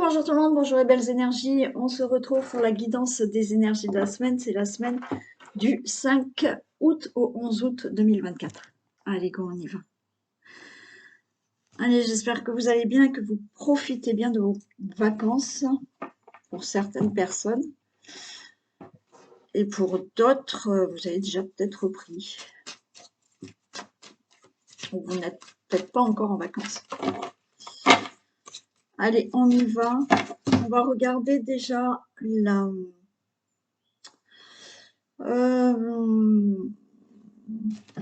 Bonjour tout le monde, bonjour les belles énergies. On se retrouve pour la guidance des énergies de la semaine. C'est la semaine du 5 août au 11 août 2024. Allez, go, on y va. Allez, j'espère que vous allez bien et que vous profitez bien de vos vacances pour certaines personnes. Et pour d'autres, vous avez déjà peut-être repris. Ou vous n'êtes peut-être pas encore en vacances. Allez, on y va. On va regarder déjà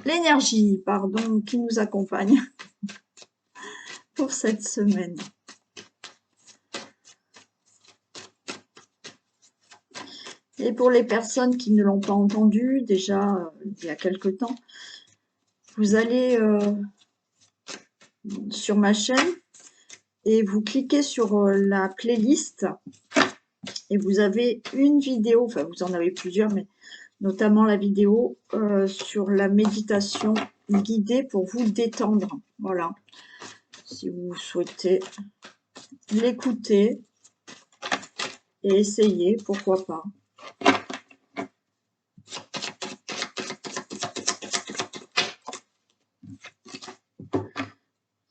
l'énergie, pardon, qui nous accompagne pour cette semaine. Et pour les personnes qui ne l'ont pas entendu déjà il y a quelque temps, vous allez sur ma chaîne et vous cliquez sur la playlist et vous avez une vidéo, enfin vous en avez plusieurs, mais notamment la vidéo sur la méditation guidée pour vous détendre. Voilà, si vous souhaitez l'écouter et essayer, pourquoi pas.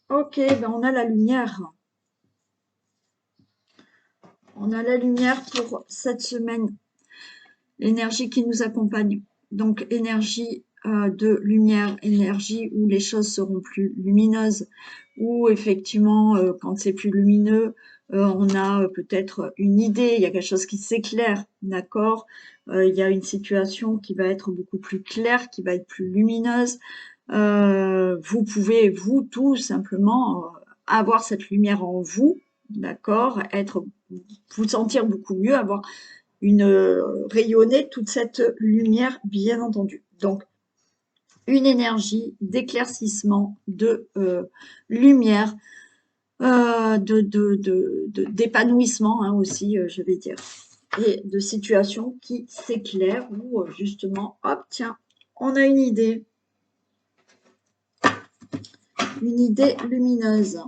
Ok, ben on a la lumière. On a la lumière pour cette semaine. L'énergie qui nous accompagne. Donc, énergie de lumière, énergie où les choses seront plus lumineuses, où effectivement, quand c'est plus lumineux, on a peut-être une idée, il y a quelque chose qui s'éclaire, d'accord? Il y a une situation qui va être beaucoup plus claire, qui va être plus lumineuse. Vous pouvez, vous, tout simplement, avoir cette lumière en vous, d'accord? Vous sentir beaucoup mieux, avoir rayonner toute cette lumière, bien entendu. Donc, une énergie d'éclaircissement, de lumière, d'épanouissement aussi, je vais dire, et de situations qui s'éclairent où justement, hop, tiens, on a une idée lumineuse.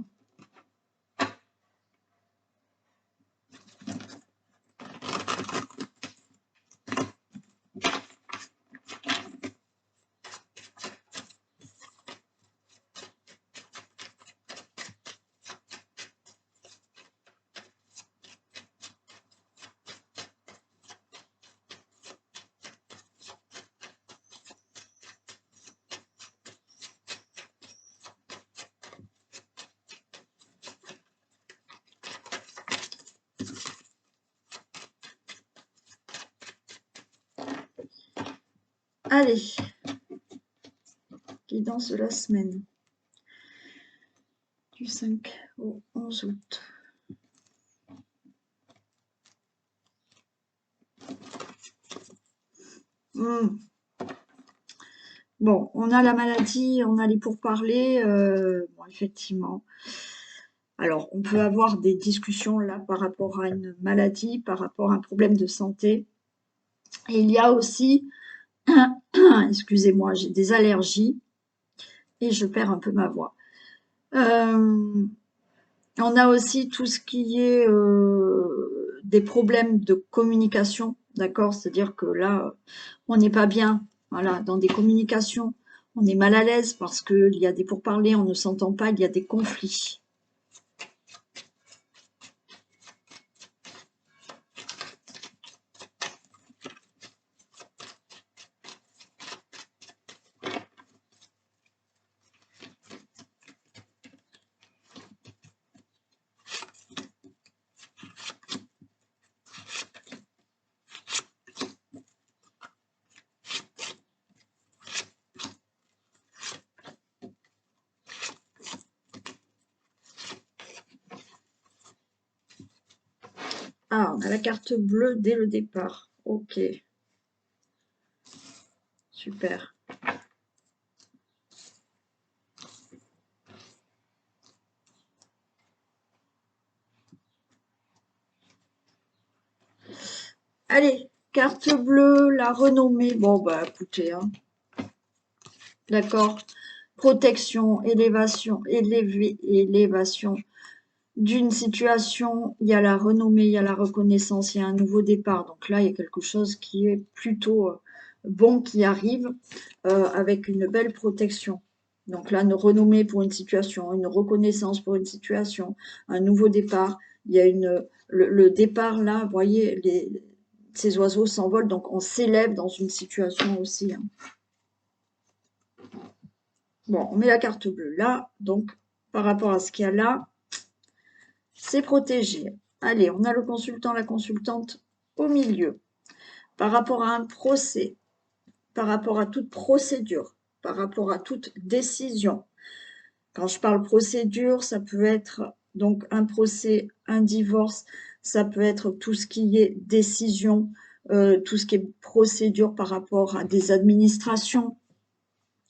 Allez, guidance de la semaine du 5 au 11 août. Bon, on a la maladie, on a les pourparlers, bon, effectivement. Alors, on peut avoir des discussions là par rapport à une maladie, par rapport à un problème de santé. Et il y a aussi, excusez-moi, j'ai des allergies et je perds un peu ma voix. On a aussi tout ce qui est des problèmes de communication, d'accord? C'est-à-dire que là, on n'est pas bien, voilà, dans des communications. On est mal à l'aise parce qu'il y a des pourparlers, on ne s'entend pas, il y a des conflits. Ah, on a la carte bleue dès le départ. Ok. Super. Allez, carte bleue, la renommée. Bon, bah écoutez, hein. D'accord. Protection, élévation, élévation. d'une situation, il y a la renommée, il y a la reconnaissance, il y a un nouveau départ. Donc là, il y a quelque chose qui est plutôt bon qui arrive avec une belle protection. Donc là, une renommée pour une situation, une reconnaissance pour une situation, un nouveau départ. Il y a le départ là, vous voyez, ces oiseaux s'envolent, donc on s'élève dans une situation aussi. Hein. Bon, on met la carte bleue là, donc par rapport à ce qu'il y a là, c'est protégé. Allez, on a le consultant, la consultante au milieu. Par rapport à un procès, par rapport à toute procédure, par rapport à toute décision. Quand je parle procédure, ça peut être donc un procès, un divorce, ça peut être tout ce qui est décision, tout ce qui est procédure par rapport à des administrations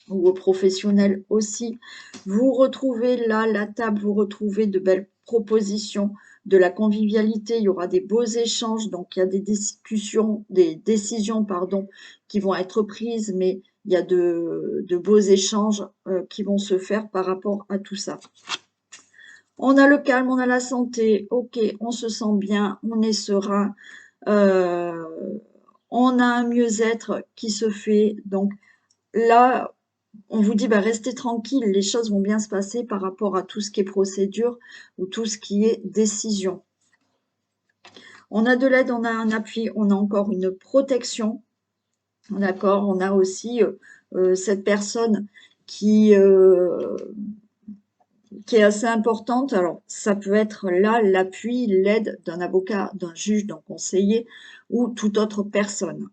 ou aux professionnels aussi. Vous retrouvez là la table, vous retrouvez de belles propositions, de la convivialité, il y aura des beaux échanges, donc il y a des discussions, des décisions, pardon, qui vont être prises, mais il y a de beaux échanges qui vont se faire par rapport à tout ça. On a le calme, on a la santé, ok, on se sent bien, on est serein, euh, on a un mieux-être qui se fait, donc là, on vous dit, bah, restez tranquille, les choses vont bien se passer par rapport à tout ce qui est procédure ou tout ce qui est décision. On a de l'aide, on a un appui, on a encore une protection. D'accord, on a aussi cette personne qui, euh, qui est assez importante. Alors, ça peut être là l'appui, l'aide d'un avocat, d'un juge, d'un conseiller ou toute autre personne.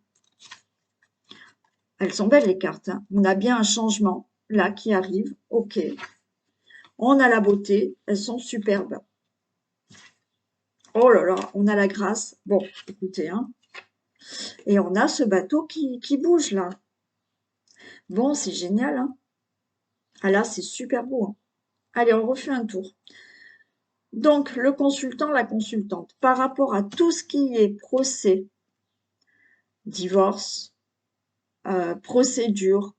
Elles sont belles les cartes. Hein. On a bien un changement là qui arrive. Ok. On a la beauté. Elles sont superbes. Oh là là, on a la grâce. Bon, écoutez, hein. Et on a ce bateau qui bouge là. Bon, c'est génial. Hein. Ah là, c'est super beau. Hein. Allez, on refait un tour. Donc, le consultant, la consultante, par rapport à tout ce qui est procès, divorce, procédure,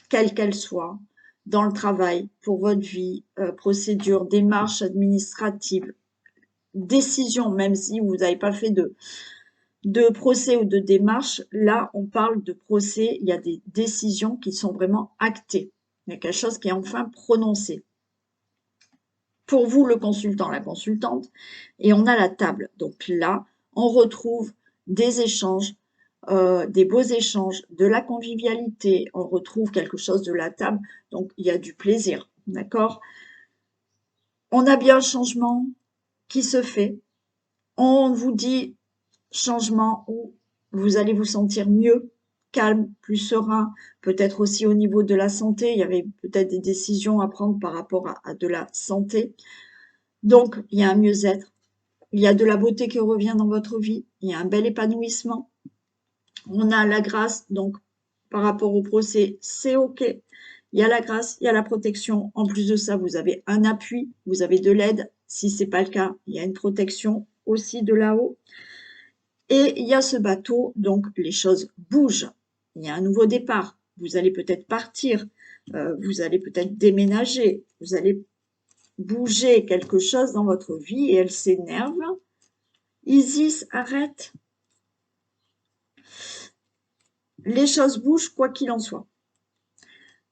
quelle qu'elle soit, dans le travail, pour votre vie, procédure, démarche administrative, décision, même si vous n'avez pas fait de procès ou de démarche, là, on parle de procès, il y a des décisions qui sont vraiment actées. Il y a quelque chose qui est enfin prononcé. Pour vous, le consultant, la consultante, et on a la table. Donc là, on retrouve des échanges, des beaux échanges, de la convivialité, on retrouve quelque chose de la table, donc il y a du plaisir, d'accord? On a bien un changement qui se fait. On vous dit changement où vous allez vous sentir mieux, calme, plus serein, peut-être aussi au niveau de la santé, il y avait peut-être des décisions à prendre par rapport à de la santé. Donc, il y a un mieux-être, il y a de la beauté qui revient dans votre vie, il y a un bel épanouissement. On a la grâce, donc par rapport au procès, c'est OK. Il y a la grâce, il y a la protection. En plus de ça, vous avez un appui, vous avez de l'aide. Si ce n'est pas le cas, il y a une protection aussi de là-haut. Et il y a ce bateau, donc les choses bougent. Il y a un nouveau départ. Vous allez peut-être partir, vous allez peut-être déménager, vous allez bouger quelque chose dans votre vie et elle s'énerve. Isis, arrête. Les choses bougent quoi qu'il en soit.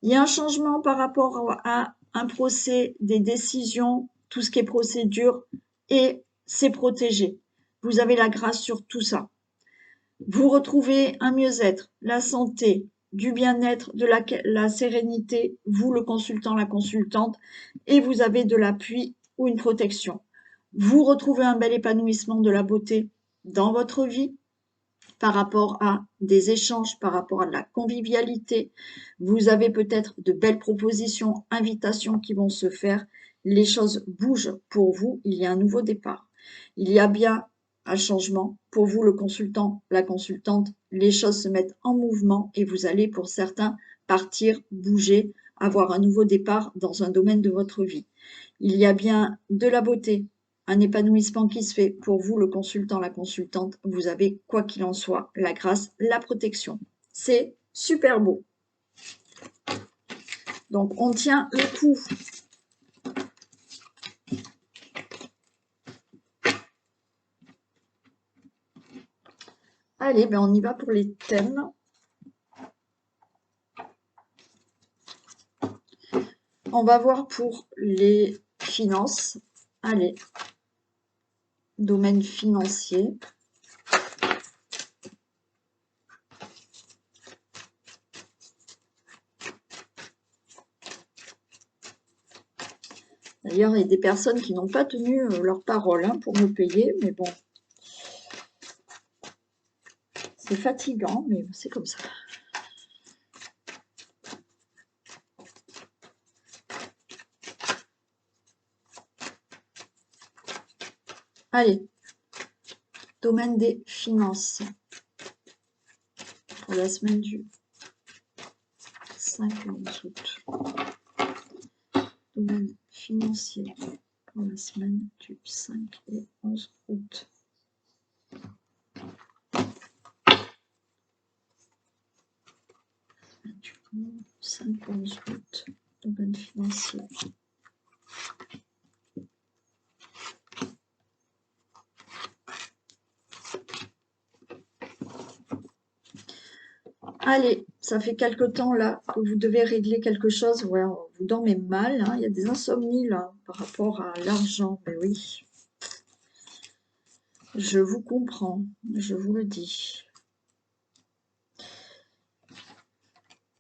Il y a un changement par rapport à un procès, des décisions, tout ce qui est procédure et c'est protégé. Vous avez la grâce sur tout ça. Vous retrouvez un mieux-être, la santé, du bien-être, de la sérénité, vous le consultant, la consultante, et vous avez de l'appui ou une protection. Vous retrouvez un bel épanouissement de la beauté dans votre vie par rapport à des échanges, par rapport à de la convivialité. Vous avez peut-être de belles propositions, invitations qui vont se faire. Les choses bougent pour vous, il y a un nouveau départ. Il y a bien un changement. Pour vous, le consultant, la consultante, les choses se mettent en mouvement et vous allez, pour certains, partir, bouger, avoir un nouveau départ dans un domaine de votre vie. Il y a bien de la beauté, un épanouissement qui se fait. Pour vous, le consultant, la consultante, vous avez, quoi qu'il en soit, la grâce, la protection. C'est super beau. Donc, on tient le coup. Allez, ben on y va pour les thèmes. On va voir pour les finances. Allez, domaine financier. D'ailleurs, il y a des personnes qui n'ont pas tenu leur parole pour me payer, mais bon, c'est fatigant, mais c'est comme ça. Allez, domaine des finances pour la semaine du 5 au 11 août. Domaine financier pour la semaine du 5 et 11 août. Du 5 au 11 août, domaine financier. Allez, ça fait quelque temps là que vous devez régler quelque chose. Ouais, vous dormez mal, hein. Il y a des insomnies là par rapport à l'argent. Mais oui, je vous comprends, je vous le dis.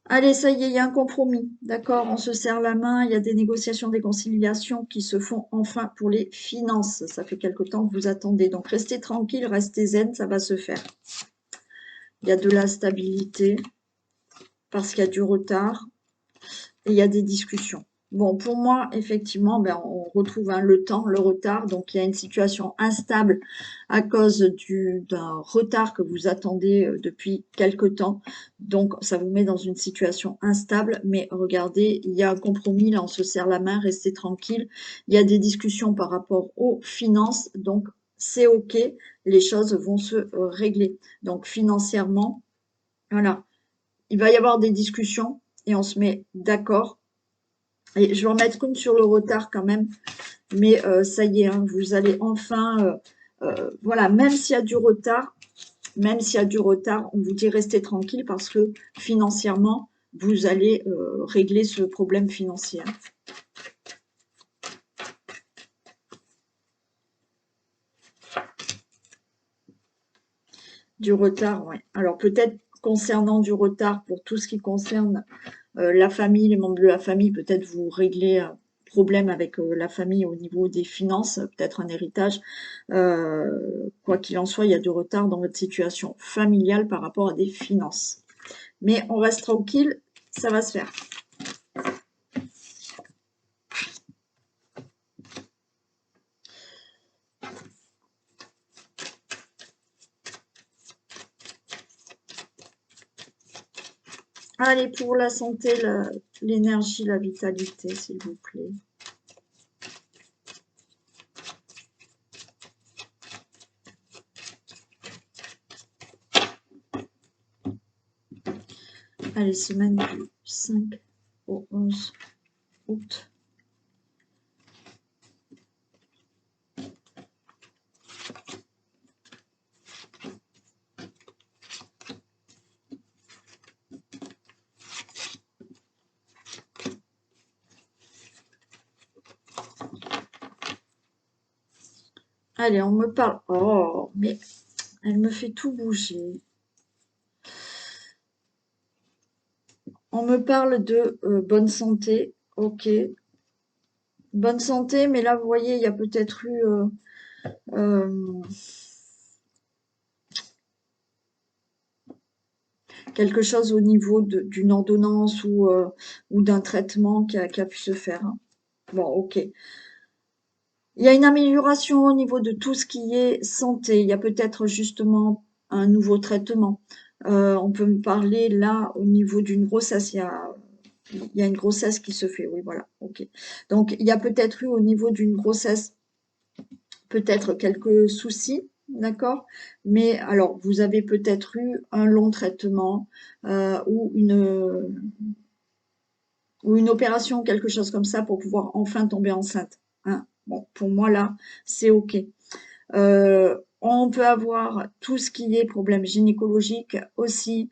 Allez, ça y est, il y a un compromis, d'accord? On se serre la main, il y a des négociations, des conciliations qui se font enfin pour les finances. Ça fait quelque temps que vous attendez. Donc restez tranquille, restez zen, ça va se faire. Il y a de la stabilité parce qu'il y a du retard et il y a des discussions. Bon, pour moi, effectivement, ben, on retrouve le temps, le retard. Donc, il y a une situation instable à cause d'un retard que vous attendez depuis quelque temps. Donc, ça vous met dans une situation instable. Mais regardez, il y a un compromis. Là, on se serre la main, restez tranquille. Il y a des discussions par rapport aux finances. Donc, c'est OK. Les choses vont se régler. Donc, financièrement, voilà. Il va y avoir des discussions et on se met d'accord. Et je vais en mettre une sur le retard quand même, mais ça y est, hein, vous allez enfin, voilà, même s'il y a du retard, on vous dit restez tranquille parce que financièrement, vous allez régler ce problème financier. Du retard, oui. Alors peut-être concernant du retard pour tout ce qui concerne la famille, les membres de la famille, peut-être vous réglez un problème avec la famille au niveau des finances, peut-être un héritage. Quoi qu'il en soit, il y a du retard dans votre situation familiale par rapport à des finances. Mais on reste tranquille, ça va se faire. Allez, pour la santé, l'énergie, la vitalité, s'il vous plaît. Allez, semaine du 5 au 11 août. Allez, on me parle. Oh, mais elle me fait tout bouger. On me parle de bonne santé. Ok. Bonne santé, mais là, vous voyez, il y a peut-être eu quelque chose au niveau d'une ordonnance ou d'un traitement qui a pu se faire. Hein. Bon, ok. Il y a une amélioration au niveau de tout ce qui est santé. Il y a peut-être justement un nouveau traitement. On peut me parler là au niveau d'une grossesse. Il y a une grossesse qui se fait. Oui, voilà. Ok. Donc, il y a peut-être eu au niveau d'une grossesse peut-être quelques soucis, d'accord? Mais alors, vous avez peut-être eu un long traitement ou une opération, quelque chose comme ça, pour pouvoir enfin tomber enceinte. Hein. Bon, pour moi, là, c'est OK. On peut avoir tout ce qui est problème gynécologique aussi,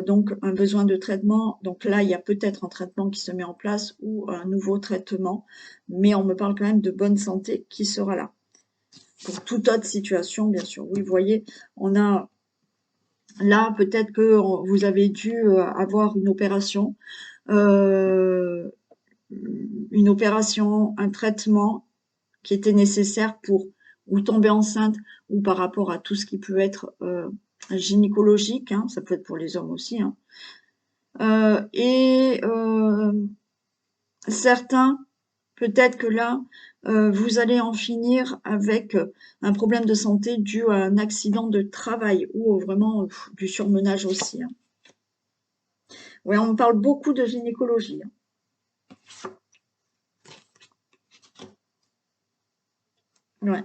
donc un besoin de traitement. Donc là, il y a peut-être un traitement qui se met en place ou un nouveau traitement, mais on me parle quand même de bonne santé qui sera là. Pour toute autre situation, bien sûr. Oui, vous voyez, on a là peut-être que vous avez dû avoir euh, une opération, un traitement qui était nécessaire pour ou tomber enceinte ou par rapport à tout ce qui peut être gynécologique, hein, ça peut être pour les hommes aussi, hein. Et certains, peut-être que là, vous allez en finir avec un problème de santé dû à un accident de travail ou vraiment du surmenage aussi, hein. Ouais, on me parle beaucoup de gynécologie, hein. Ouais.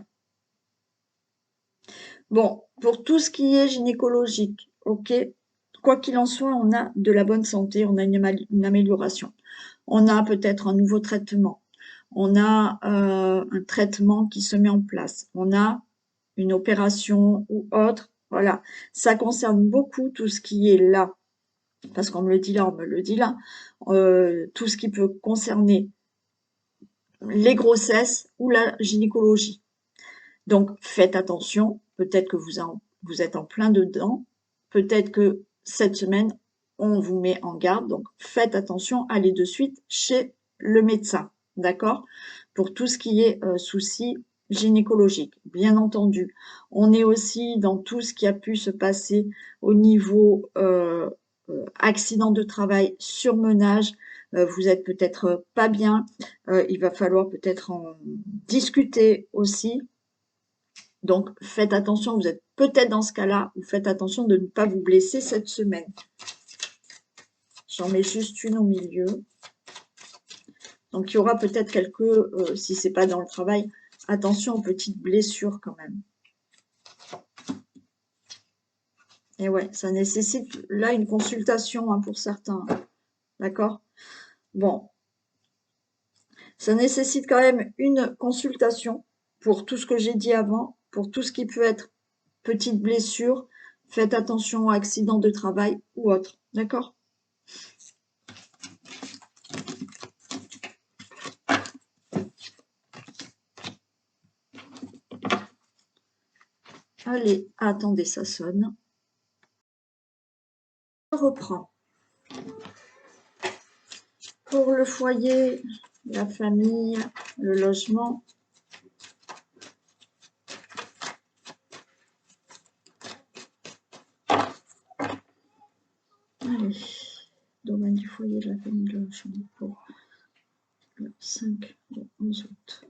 Bon, pour tout ce qui est gynécologique, ok, quoi qu'il en soit, on a de la bonne santé, on a une amélioration. On a peut-être un nouveau traitement. On a un traitement qui se met en place. On a une opération ou autre. Voilà, ça concerne beaucoup tout ce qui est là, parce qu'on me le dit là, on me le dit là, tout ce qui peut concerner les grossesses ou la gynécologie. Donc, faites attention. Peut-être que vous êtes en plein dedans. Peut-être que cette semaine, on vous met en garde. Donc, faites attention. Allez de suite chez le médecin. D'accord? Pour tout ce qui est soucis gynécologiques. Bien entendu. On est aussi dans tout ce qui a pu se passer au niveau accident de travail, surmenage. Vous êtes peut-être pas bien. Il va falloir peut-être en discuter aussi. Donc, faites attention, vous êtes peut-être dans ce cas-là, ou faites attention de ne pas vous blesser cette semaine. J'en mets juste une au milieu. Donc, il y aura peut-être quelques, si c'est pas dans le travail, attention aux petites blessures quand même. Et ouais, ça nécessite là une consultation hein, pour certains. D'accord? Bon, ça nécessite quand même une consultation pour tout ce que j'ai dit avant, pour tout ce qui peut être petite blessure. Faites attention aux accidents de travail ou autres. D'accord? Allez, attendez, ça sonne. Je reprends. Pour le foyer, la famille, le logement. Allez, domaine du foyer, de la famille, le logement pour le 5 au 11 août.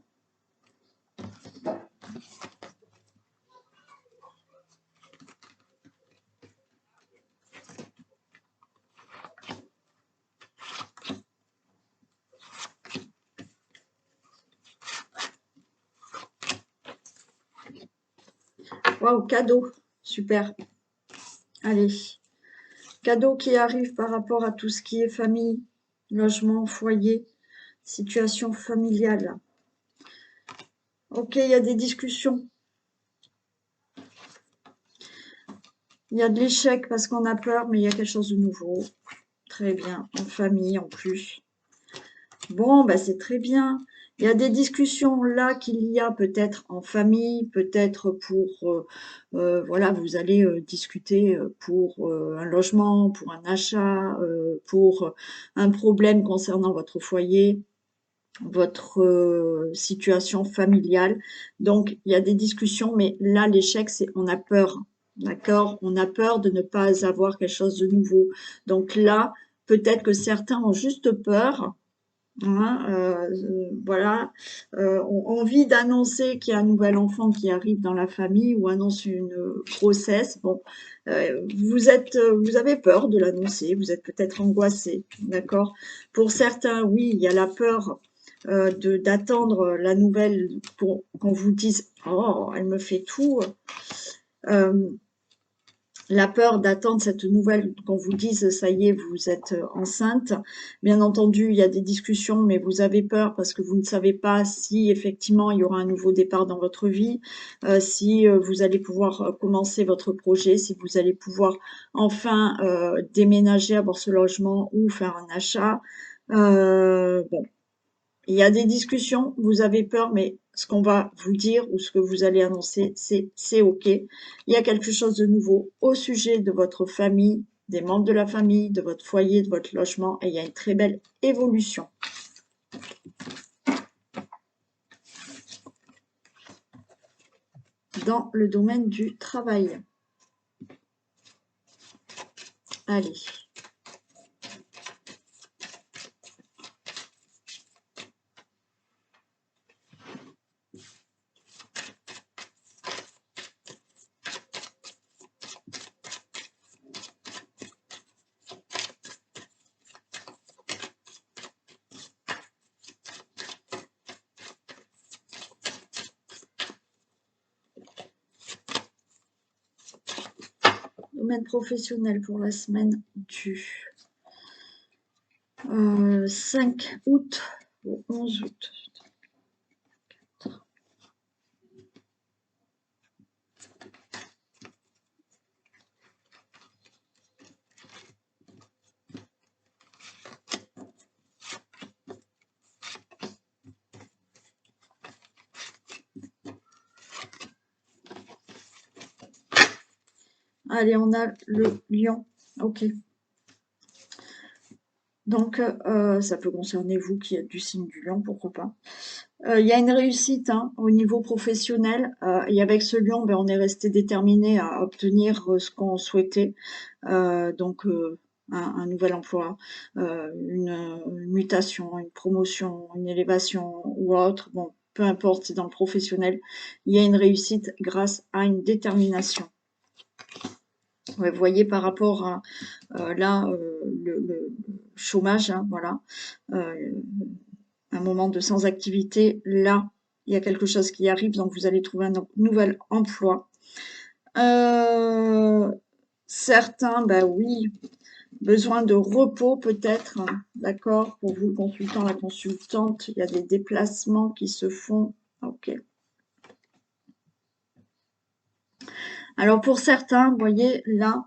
Waouh, cadeau, super. Allez, cadeau qui arrive par rapport à tout ce qui est famille, logement, foyer, situation familiale. Ok, il y a des discussions. Il y a de l'échec parce qu'on a peur, mais il y a quelque chose de nouveau. Très bien, en famille en plus. Bon, bah c'est très bien. Il y a des discussions là qu'il y a peut-être en famille, peut-être pour, voilà, vous allez discuter pour un logement, pour un achat, pour un problème concernant votre foyer, votre situation familiale. Donc, il y a des discussions, mais là, l'échec, c'est on a peur, d'accord? On a peur de ne pas avoir quelque chose de nouveau. Donc là, peut-être que certains ont juste peur. Hein, voilà, ont envie d'annoncer qu'il y a un nouvel enfant qui arrive dans la famille ou annonce une grossesse. Bon, vous avez peur de l'annoncer, vous êtes peut-être angoissé, d'accord? Pour certains, oui, il y a la peur d'attendre la nouvelle pour qu'on vous dise, oh, elle me fait tout. la peur d'attendre cette nouvelle, qu'on vous dise, ça y est, vous êtes enceinte. Bien entendu, il y a des discussions, mais vous avez peur parce que vous ne savez pas si effectivement il y aura un nouveau départ dans votre vie, si vous allez pouvoir commencer votre projet, si vous allez pouvoir enfin déménager, avoir ce logement ou faire un achat. Bon, il y a des discussions, vous avez peur, mais ce qu'on va vous dire ou ce que vous allez annoncer, c'est OK. Il y a quelque chose de nouveau au sujet de votre famille, des membres de la famille, de votre foyer, de votre logement, et il y a une très belle évolution. Dans le domaine du travail. Allez. Domaine professionnel pour la semaine du 5 août au 11 août. Allez, on a le lion. OK. Donc, ça peut concerner vous qui êtes du signe du lion, pourquoi pas. Il y a une réussite hein, au niveau professionnel et avec ce lion, ben, on est resté déterminé à obtenir ce qu'on souhaitait. Donc, un nouvel emploi, une mutation, une promotion, une élévation ou autre. Bon, peu importe, c'est dans le professionnel. Il y a une réussite grâce à une détermination. Ouais, vous voyez par rapport à là, le chômage, hein, voilà, un moment de sans activité, là, il y a quelque chose qui arrive, donc vous allez trouver un nouvel emploi. Certains, bah oui, besoin de repos peut-être, d'accord, pour vous le consultant, la consultante, il y a des déplacements qui se font, ok. Alors pour certains, vous voyez là,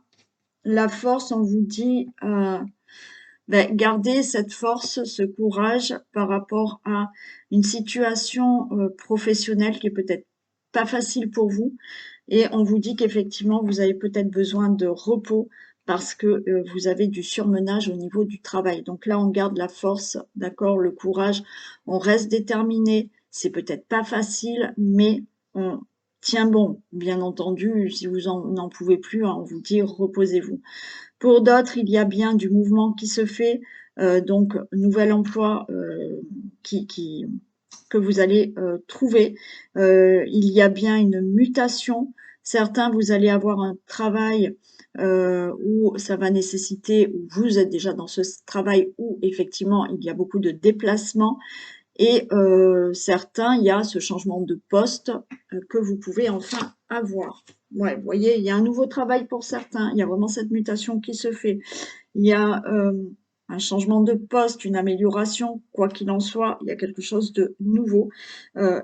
la force, on vous dit, gardez cette force, ce courage par rapport à une situation professionnelle qui est peut-être pas facile pour vous. Et on vous dit qu'effectivement, vous avez peut-être besoin de repos parce que vous avez du surmenage au niveau du travail. Donc là, on garde la force, d'accord, le courage, on reste déterminé. C'est peut-être pas facile, mais on tient bon. Bien entendu, si vous n'en pouvez plus, hein, on vous dit reposez-vous. Pour d'autres, il y a bien du mouvement qui se fait, donc nouvel emploi que vous allez trouver. Il y a bien une mutation. Certains, vous allez avoir un travail où ça va nécessiter, où vous êtes déjà dans ce travail où effectivement il y a beaucoup de déplacements. Et certains, il y a ce changement de poste que vous pouvez enfin avoir. Ouais, vous voyez, il y a un nouveau travail pour certains, il y a vraiment cette mutation qui se fait. Il y a un changement de poste, une amélioration, quoi qu'il en soit, il y a quelque chose de nouveau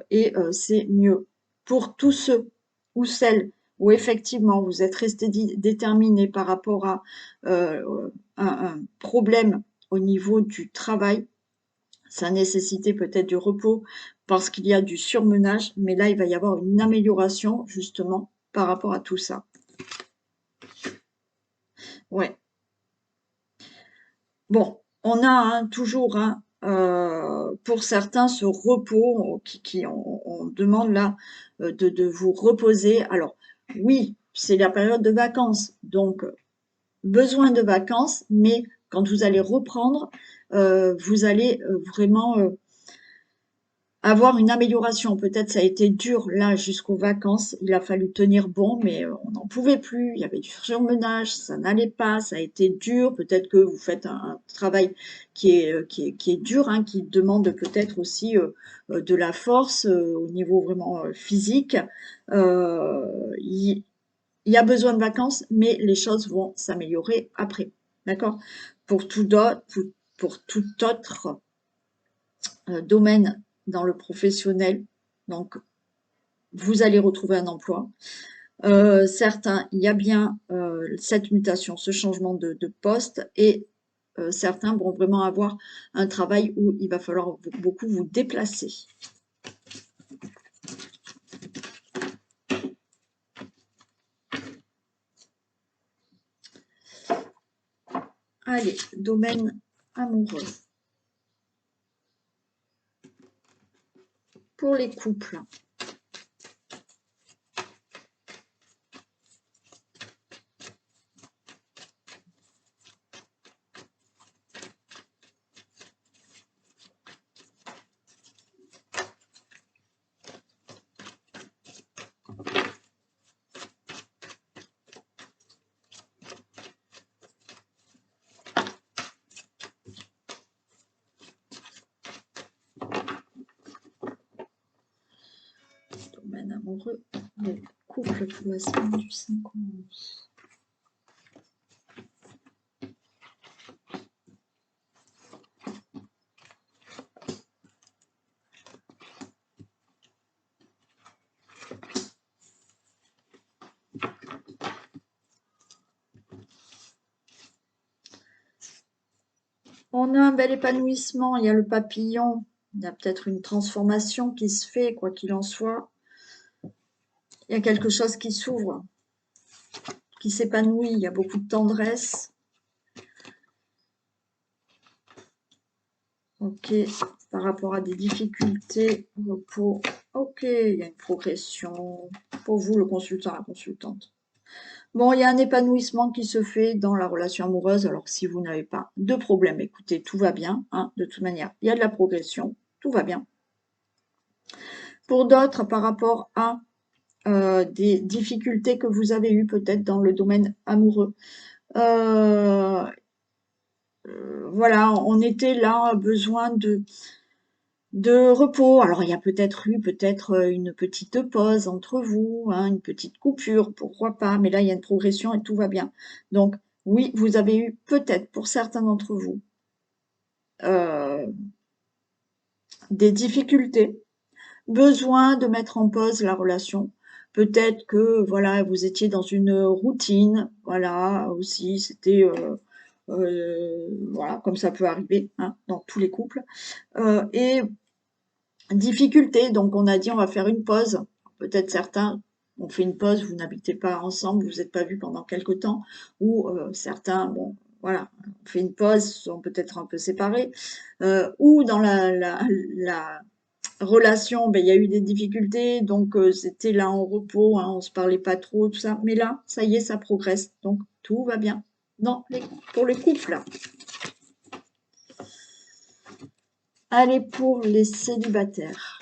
et c'est mieux. Pour tous ceux ou celles où effectivement vous êtes resté déterminé par rapport à un problème au niveau du travail, ça nécessitait peut-être du repos parce qu'il y a du surmenage, mais là, il va y avoir une amélioration justement par rapport à tout ça. Ouais. Bon, on a hein, toujours hein, pour certains ce repos on demande là de vous reposer. Alors oui, c'est la période de vacances, donc besoin de vacances, mais quand vous allez reprendre, vous allez vraiment avoir une amélioration. Peut-être ça a été dur là jusqu'aux vacances. Il a fallu tenir bon, mais on n'en pouvait plus. Il y avait du surmenage, ça n'allait pas, ça a été dur. Peut-être que vous faites un travail qui est dur, hein, qui demande peut-être aussi de la force au niveau vraiment physique. Il il y a besoin de vacances, mais les choses vont s'améliorer après. D'accord? Pour tout autre domaine dans le professionnel, donc vous allez retrouver un emploi. Certains, il y a bien cette mutation, ce changement de poste, et certains vont vraiment avoir un travail où il va falloir beaucoup vous déplacer. Allez, domaine amoureux. Pour les couples. Domaine amoureux, les couples pour la semaine du 5 au 11. On a un bel épanouissement, il y a le papillon, il y a peut-être une transformation qui se fait, quoi qu'il en soit. Il y a quelque chose qui s'ouvre, qui s'épanouit, il y a beaucoup de tendresse. Ok, par rapport à des difficultés, repos. Ok, il y a une progression. Pour vous, le consultant, la consultante. Bon, il y a un épanouissement qui se fait dans la relation amoureuse. Alors, si vous n'avez pas de problème, écoutez, tout va bien. Hein, de toute manière, il y a de la progression. Tout va bien. Pour d'autres, par rapport à des difficultés que vous avez eues peut-être dans le domaine amoureux, voilà, on était là, besoin de repos. Alors, il y a peut-être eu une petite pause entre vous, hein, une petite coupure, pourquoi pas, mais là, il y a une progression et tout va bien. Donc, oui, vous avez eu peut-être, pour certains d'entre vous, euh, des difficultés, besoin de mettre en pause la relation. Peut-être que, voilà, vous étiez dans une routine, voilà, aussi, c'était... voilà, comme ça peut arriver hein, dans tous les couples. Et difficulté, donc on a dit on va faire une pause. Peut-être certains ont fait une pause, vous n'habitez pas ensemble, vous n'êtes pas vus pendant quelque temps, ou certains, bon, voilà, on fait une pause, sont peut-être un peu séparés, ou dans la relation, ben, il y a eu des difficultés, donc c'était là en repos, hein, on se parlait pas trop, tout ça, mais là, ça y est, ça progresse, donc tout va bien. Non, pour le couple. Allez, pour les célibataires.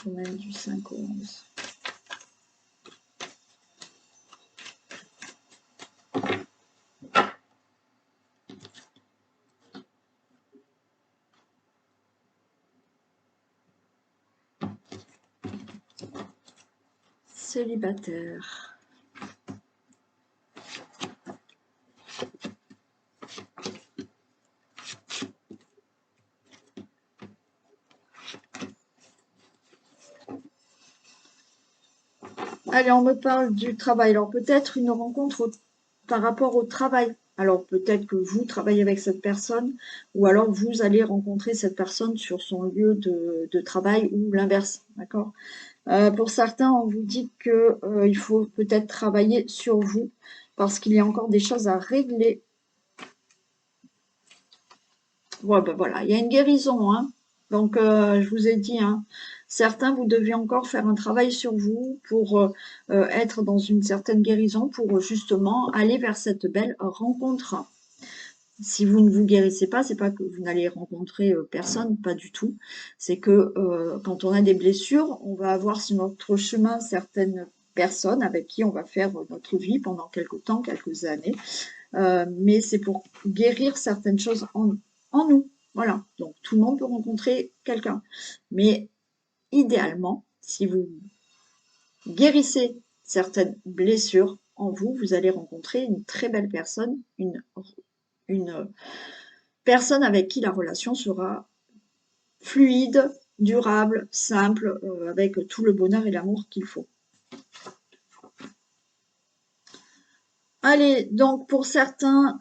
Domaine du 5 au 11. Célibataire. Allez, on me parle du travail. Alors peut-être une rencontre par rapport au travail. Alors peut-être que vous travaillez avec cette personne ou alors vous allez rencontrer cette personne sur son lieu de travail ou l'inverse. D'accord? Pour certains, on vous dit que il faut peut-être travailler sur vous parce qu'il y a encore des choses à régler. Ouais, ben voilà, il y a une guérison, hein. Donc, je vous ai dit, hein, certains, vous devez encore faire un travail sur vous pour être dans une certaine guérison, pour justement aller vers cette belle rencontre. Si vous ne vous guérissez pas, c'est pas que vous n'allez rencontrer personne, pas du tout. C'est que quand on a des blessures, on va avoir sur notre chemin certaines personne avec qui on va faire notre vie pendant quelques temps, quelques années. Mais c'est pour guérir certaines choses en nous. Voilà, donc tout le monde peut rencontrer quelqu'un. Mais idéalement, si vous guérissez certaines blessures en vous, vous allez rencontrer une très belle personne, une personne avec qui la relation sera fluide, durable, simple, avec tout le bonheur et l'amour qu'il faut. Allez, donc pour certains,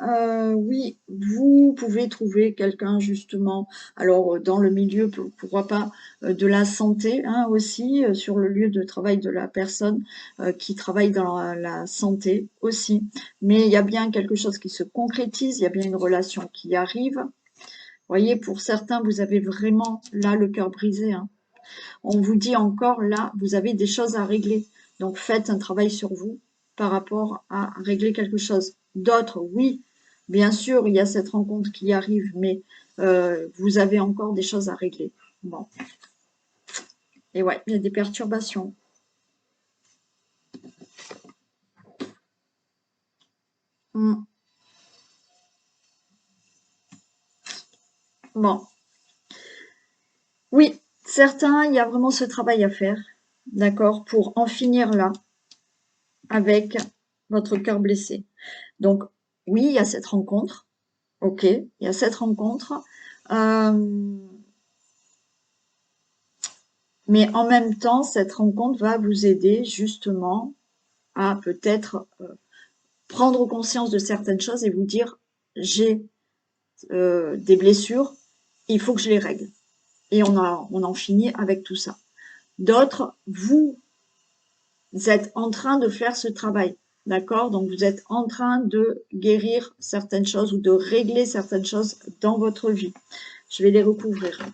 oui, vous pouvez trouver quelqu'un justement, alors dans le milieu, pourquoi pas, de la santé hein, aussi, sur le lieu de travail de la personne qui travaille dans la santé aussi. Mais il y a bien quelque chose qui se concrétise, il y a bien une relation qui arrive. Vous voyez, pour certains, vous avez vraiment là le cœur brisé. Hein. On vous dit encore là, vous avez des choses à régler. Donc faites un travail sur vous par rapport à régler quelque chose. D'autres, oui, bien sûr, il y a cette rencontre qui arrive, mais vous avez encore des choses à régler. Bon. Et ouais, il y a des perturbations. Bon. Oui, certains, il y a vraiment ce travail à faire, d'accord, pour en finir là avec votre cœur blessé. Donc, oui, il y a cette rencontre. Ok, il y a cette rencontre. Mais en même temps, cette rencontre va vous aider justement à peut-être prendre conscience de certaines choses et vous dire, j'ai des blessures, il faut que je les règle. Et on en finit avec tout ça. D'autres, vous êtes en train de faire ce travail, d'accord? Donc, vous êtes en train de guérir certaines choses ou de régler certaines choses dans votre vie. Je vais les recouvrir.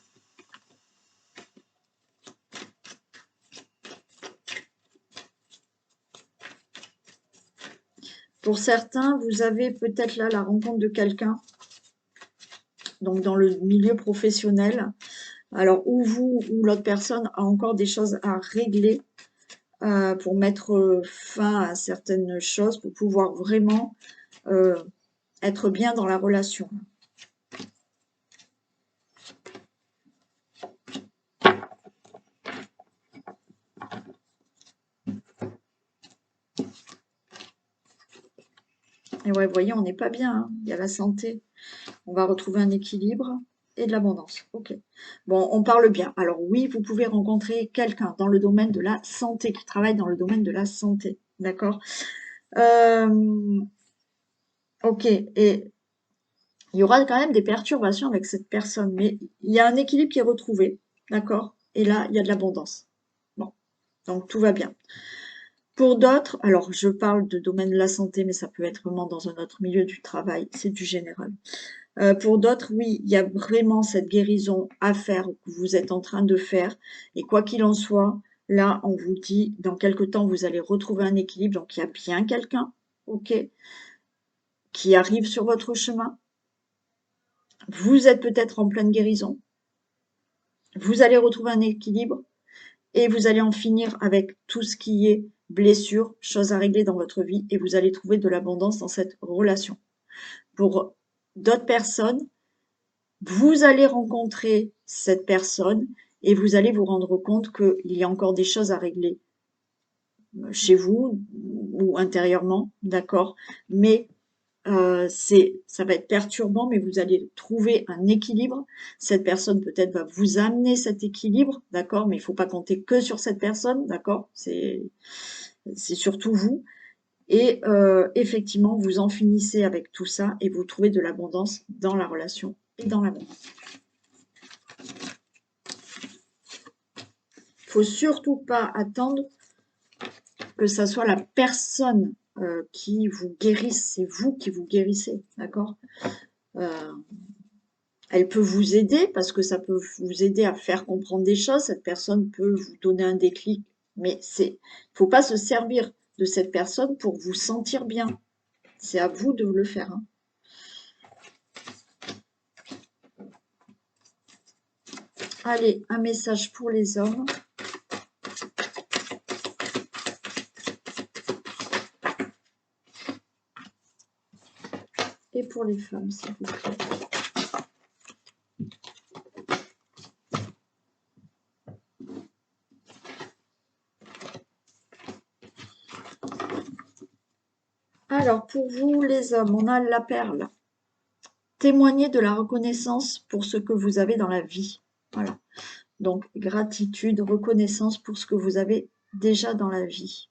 Pour certains, vous avez peut-être là la rencontre de quelqu'un, donc dans le milieu professionnel, alors où vous ou l'autre personne a encore des choses à régler pour mettre fin à certaines choses, pour pouvoir vraiment être bien dans la relation. Et ouais, vous voyez, on n'est pas bien, hein. Il y a la santé. On va retrouver un équilibre et de l'abondance. Ok. Bon, on parle bien. Alors oui, vous pouvez rencontrer quelqu'un dans le domaine de la santé, qui travaille dans le domaine de la santé. D'accord. Ok. Et il y aura quand même des perturbations avec cette personne, mais il y a un équilibre qui est retrouvé. D'accord. Et là, il y a de l'abondance. Bon. Donc tout va bien. Pour d'autres, alors je parle de domaine de la santé, mais ça peut être vraiment dans un autre milieu du travail, c'est du général. Pour d'autres, oui, il y a vraiment cette guérison à faire, que vous êtes en train de faire. Et quoi qu'il en soit, là, on vous dit, dans quelque temps, vous allez retrouver un équilibre. Donc, il y a bien quelqu'un, ok, qui arrive sur votre chemin. Vous êtes peut-être en pleine guérison. Vous allez retrouver un équilibre et vous allez en finir avec tout ce qui est blessure, choses à régler dans votre vie et vous allez trouver de l'abondance dans cette relation. Pour d'autres personnes, vous allez rencontrer cette personne et vous allez vous rendre compte qu'il y a encore des choses à régler chez vous ou intérieurement, d'accord? Mais ça va être perturbant, mais vous allez trouver un équilibre. Cette personne peut-être va vous amener cet équilibre, d'accord? Mais il ne faut pas compter que sur cette personne, d'accord? C'est surtout vous. Et effectivement, vous en finissez avec tout ça et vous trouvez de l'abondance dans la relation et dans l'amour. Il faut surtout pas attendre que ça soit la personne qui vous guérisse, c'est vous qui vous guérissez, d'accord? Elle peut vous aider parce que ça peut vous aider à faire comprendre des choses. Cette personne peut vous donner un déclic, mais il faut pas se servir de cette personne pour vous sentir bien. C'est à vous de le faire. Hein. Allez, un message pour les hommes. Et pour les femmes, s'il vous plaît. Alors, pour vous, les hommes, on a la perle. Témoignez de la reconnaissance pour ce que vous avez dans la vie. Voilà. Donc, gratitude, reconnaissance pour ce que vous avez déjà dans la vie,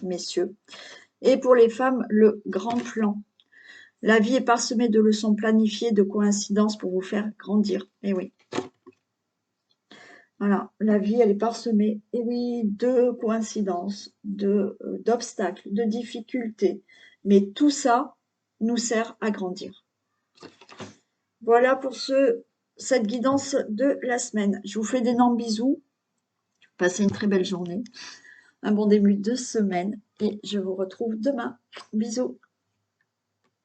messieurs. Et pour les femmes, le grand plan. La vie est parsemée de leçons planifiées, de coïncidences pour vous faire grandir. Eh oui. Voilà, la vie, elle est parsemée, et oui, de coïncidences, d'obstacles, de difficultés. Mais tout ça nous sert à grandir. Voilà pour cette guidance de la semaine. Je vous fais d'énormes bisous. Passez une très belle journée, un bon début de semaine et je vous retrouve demain. Bisous.